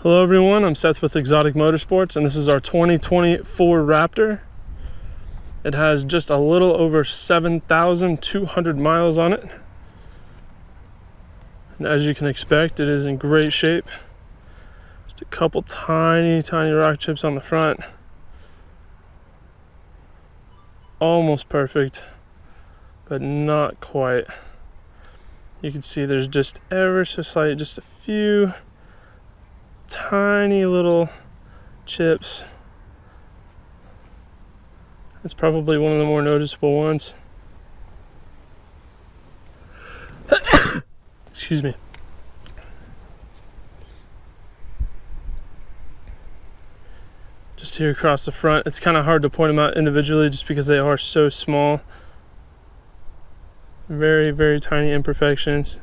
Hello everyone, I'm Seth with Exotic Motorsports, and this is our 2024 Raptor. It has just a little over 7,200 miles on it. And as you can expect, it is in great shape. Just a couple tiny rock chips on the front. Almost perfect, but not quite. You can see there's just ever so slight, just a few tiny little chips. It's probably one of the more noticeable ones. Excuse me. Just here across the front, it's kind of hard to point them out individually just because they are so small. Very tiny imperfections.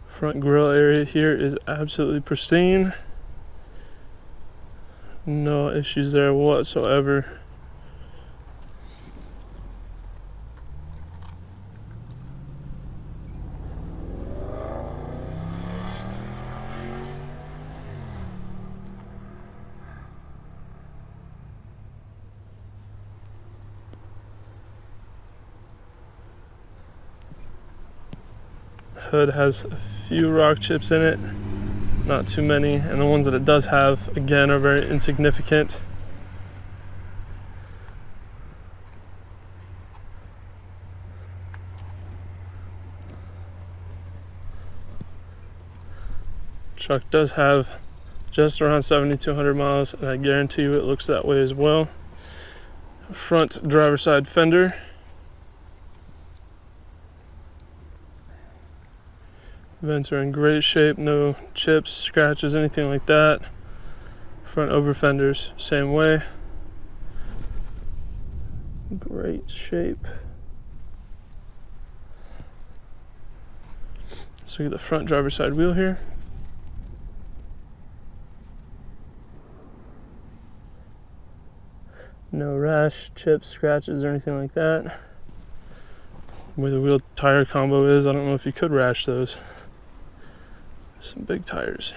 Front grille area here is absolutely pristine. No issues there whatsoever. Hood has a few rock chips in it, not too many, and the ones that it does have, again, are very insignificant. Truck does have just around 7,200 miles, and I guarantee you it looks that way as well. Front driver's side fender. Vents are in great shape, no chips, scratches, anything like that. Front over fenders, same way. Great shape. So we get the front driver's side wheel here. No rash, chips, scratches, or anything like that. Where the wheel tire combo is, I don't know if you could rash those. Some big tires.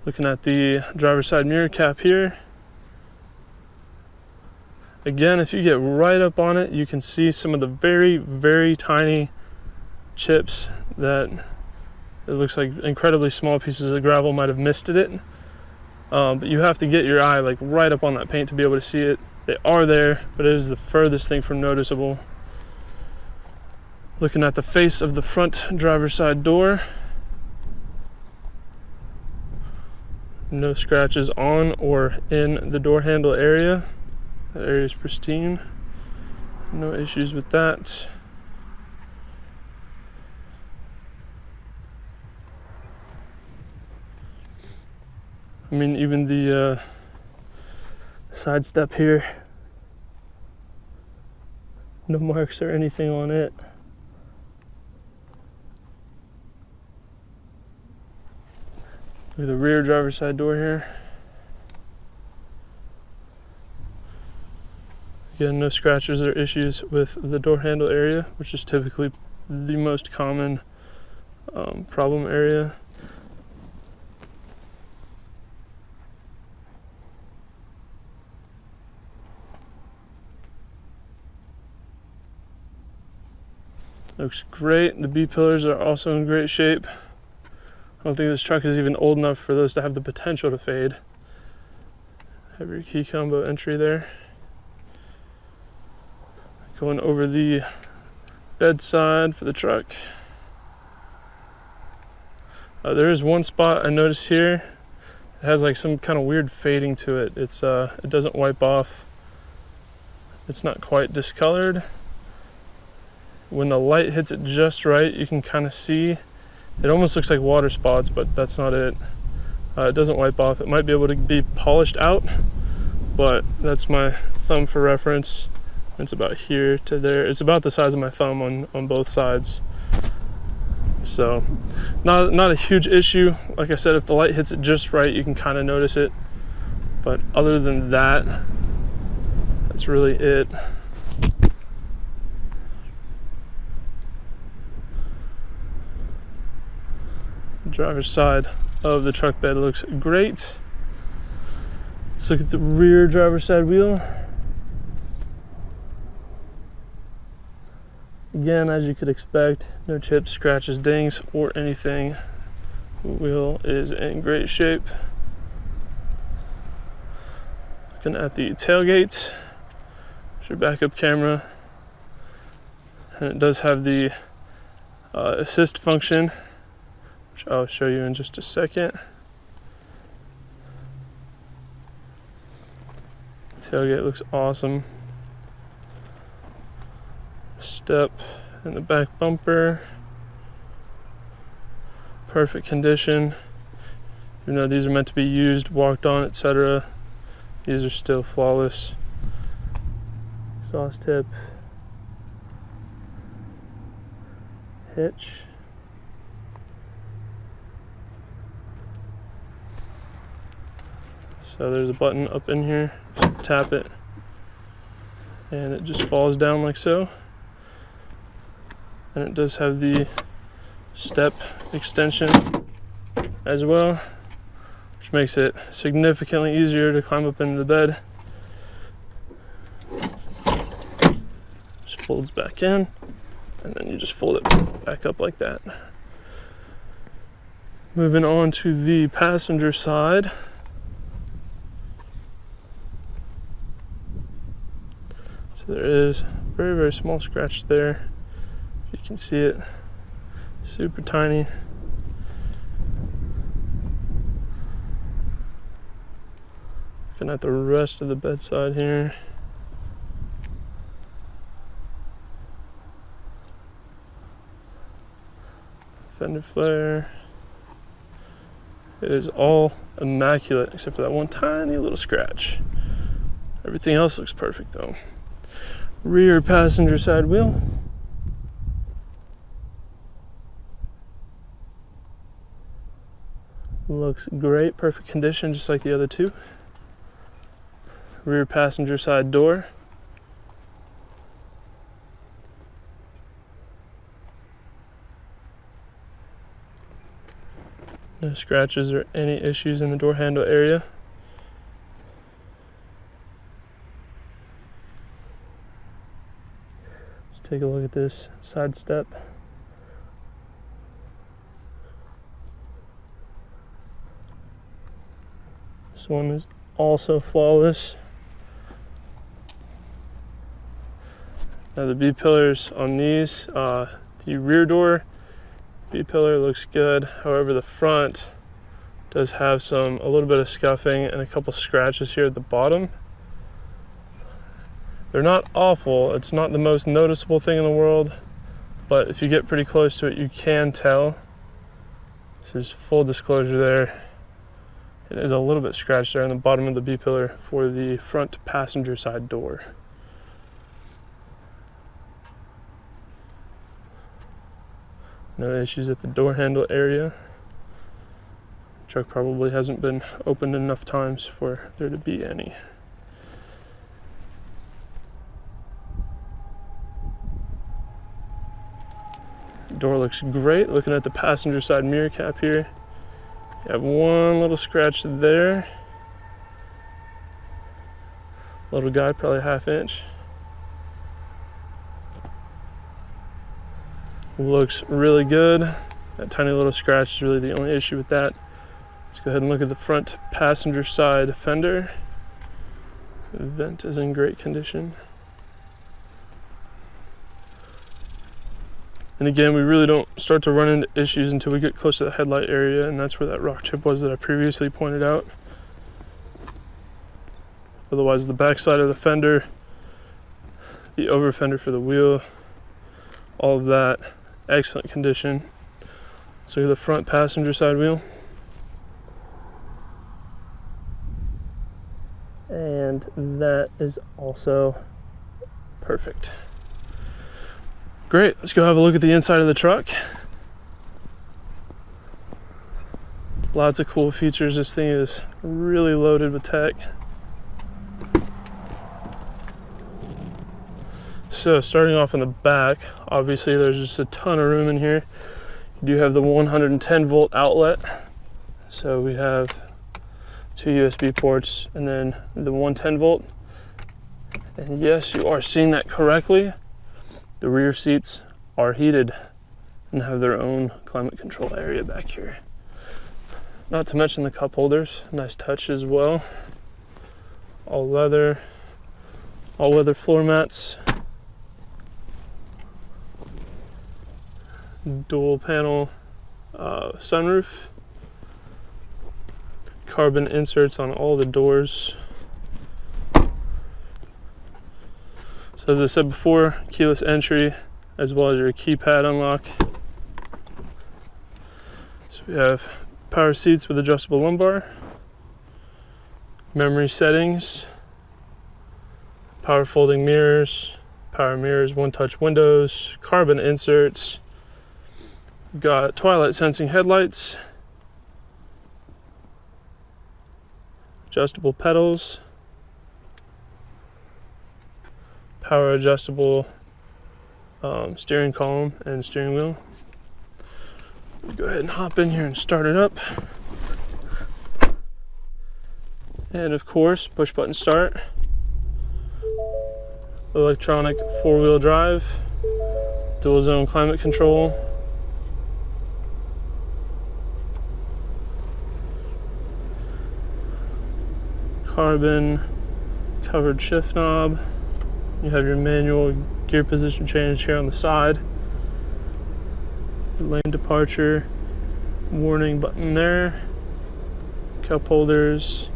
Looking at the driver's side mirror cap here. Again, if you get right up on it, you can see some of the very tiny chips that it looks like incredibly small pieces of gravel might have misted it. But you have to get your eye like right up on that paint to be able to see it. They are there, but it is the furthest thing from noticeable. Looking at the face of the front driver's side door. No scratches on or in the door handle area. That area is pristine. No issues with that. I mean, even the side step here, no marks or anything on it. Look at the rear driver's side door here. Again, no scratches or issues with the door handle area, which is typically the most common problem area. Looks great. The B pillars are also in great shape. I don't think this truck is even old enough for those to have the potential to fade. Have your key combo entry there. Going over the bedside for the truck. There is one spot I noticed here. It has like some kind of weird fading to it. It doesn't wipe off. It's not quite discolored. When the light hits it just right, you can kind of see. It almost looks like water spots, but that's not it. It doesn't wipe off. It might be able to be polished out, but that's my thumb for reference. It's about here to there. It's about the size of my thumb on both sides. So not a huge issue. Like I said, if the light hits it just right, you can kind of notice it. But other than that, that's really it. driver's side of the truck bed looks great. Let's look at the rear driver's side wheel. Again, as you could expect, no chips, scratches, dings, or anything. The wheel is in great shape. Looking at the tailgate, there's your backup camera, and it does have the assist function, which I'll show you in just a second. Tailgate looks awesome. Step in the back bumper, perfect condition. Even though these are meant to be used, walked on, etc., these are still flawless. Exhaust tip, hitch. So there's a button up in here, tap it, and it just falls down like so. And it does have the step extension as well, which makes it significantly easier to climb up into the bed. Just folds back in, and then you just fold it back up like that. Moving on to the passenger side. So there is a very, very small scratch there. You can see it, super tiny. Looking at the rest of the bedside here. Fender flare. It is all immaculate except for that one tiny little scratch. Everything else looks perfect though. Rear passenger side wheel. Looks great, perfect condition, just like the other two. Rear passenger side door. No scratches or any issues in the door handle area. Let's take a look at this side step. This one is also flawless. Now the B-pillars on these, the rear door B-pillar looks good. However, the front does have a little bit of scuffing and a couple scratches here at the bottom. They're not awful. It's not the most noticeable thing in the world, but if you get pretty close to it, you can tell. So just full disclosure there. It is a little bit scratched there on the bottom of the B-pillar for the front passenger side door. No issues at the door handle area. Truck probably hasn't been opened enough times for there to be any. The door looks great. Looking at the passenger side mirror cap here, you have one little scratch there. Little guy, probably a 1/2 inch. Looks really good. That tiny little scratch is really the only issue with that. Let's go ahead and look at the front passenger side fender. The vent is in great condition. And again, we really don't start to run into issues until we get close to the headlight area, and that's where that rock chip was that I previously pointed out. Otherwise, the back side of the fender, the over fender for the wheel, all of that, excellent condition. So the front passenger side wheel. And that is also perfect. Great, let's go have a look at the inside of the truck. Lots of cool features. This thing is really loaded with tech. So starting off in the back, obviously there's just a ton of room in here. You do have the 110 volt outlet. So we have 2 USB ports and then the 110 volt. And yes, you are seeing that correctly. The rear seats are heated and have their own climate control area back here. Not to mention the cup holders, nice touch as well. All weather floor mats. Dual panel sunroof. Carbon inserts on all the doors. So as I said before, keyless entry as well as your keypad unlock. So we have power seats with adjustable lumbar, memory settings, power folding mirrors, power mirrors, one-touch windows, carbon inserts. We've got twilight sensing headlights, adjustable pedals, power adjustable steering column and steering wheel. Go ahead and hop in here and start it up. And of course, push button start. Electronic 4-wheel drive, dual zone climate control. Carbon covered shift knob. You have your manual gear position change here on the side. Lane departure warning button there. Cup holders.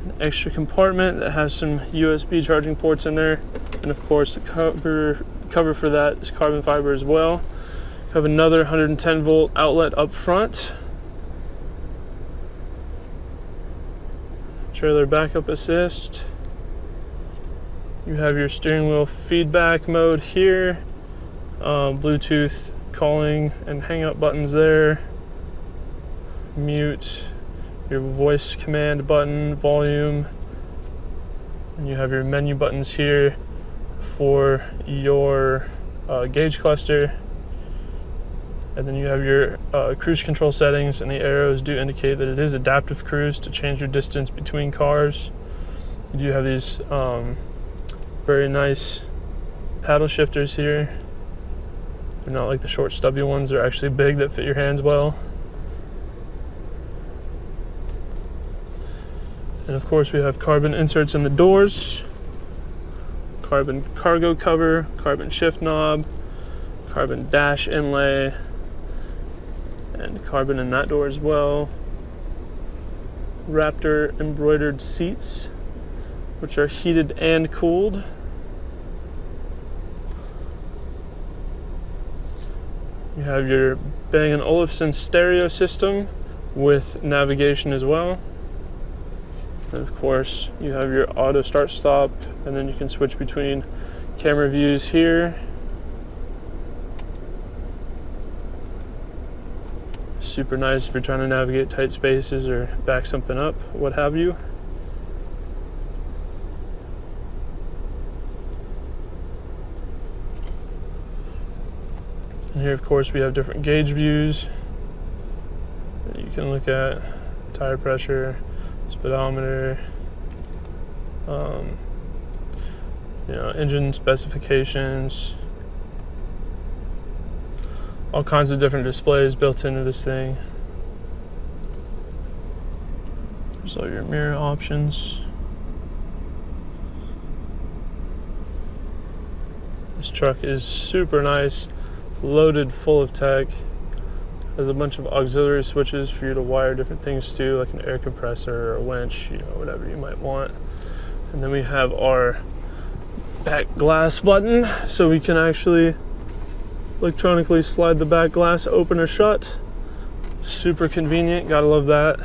An extra compartment that has some USB charging ports in there. And of course the cover for that is carbon fiber as well. You have another 110 volt outlet up front. Trailer backup assist. You have your steering wheel feedback mode here. Bluetooth calling and hang up buttons there. Mute, your voice command button, volume. And you have your menu buttons here for your gauge cluster. And then you have your cruise control settings, and the arrows do indicate that it is adaptive cruise to change your distance between cars. You do have these very nice paddle shifters here. They're not like the short stubby ones, they're actually big that fit your hands well. And of course we have carbon inserts in the doors, carbon cargo cover, carbon shift knob, carbon dash inlay, and carbon in that door as well. Raptor embroidered seats, which are heated and cooled. You have your Bang & Olufsen stereo system with navigation as well. And of course, you have your auto start stop, and then you can switch between camera views here. Super nice if you're trying to navigate tight spaces or back something up, what have you. And here, of course, we have different gauge views that you can look at: tire pressure, speedometer, engine specifications, all kinds of different displays built into this thing. There's all your mirror options. This truck is super nice, loaded full of tech. Has a bunch of auxiliary switches for you to wire different things to, like an air compressor or a winch, whatever you might want. And then we have our back glass button, so we can actually electronically slide the back glass open or shut. Super convenient, gotta love that.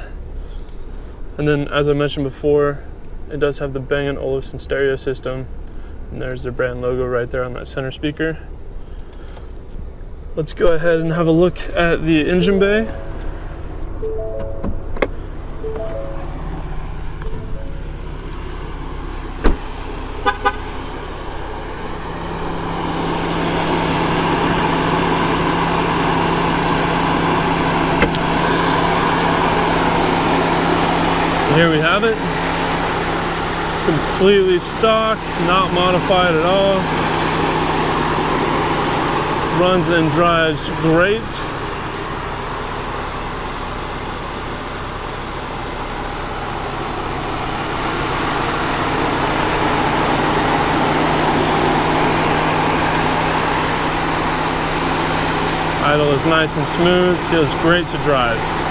And then, as I mentioned before, it does have the Bang & Olufsen stereo system, and there's their brand logo right there on that center speaker. Let's go ahead and have a look at the engine bay. Here we have it. Completely stock, not modified at all. Runs and drives great. Idle is nice and smooth, feels great to drive.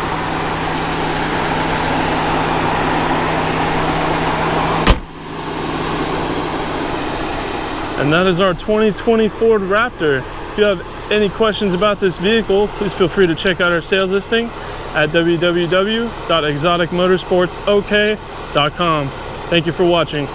And that is our 2020 Ford Raptor. If you have any questions about this vehicle, please feel free to check out our sales listing at www.exoticmotorsportsok.com. Thank you for watching.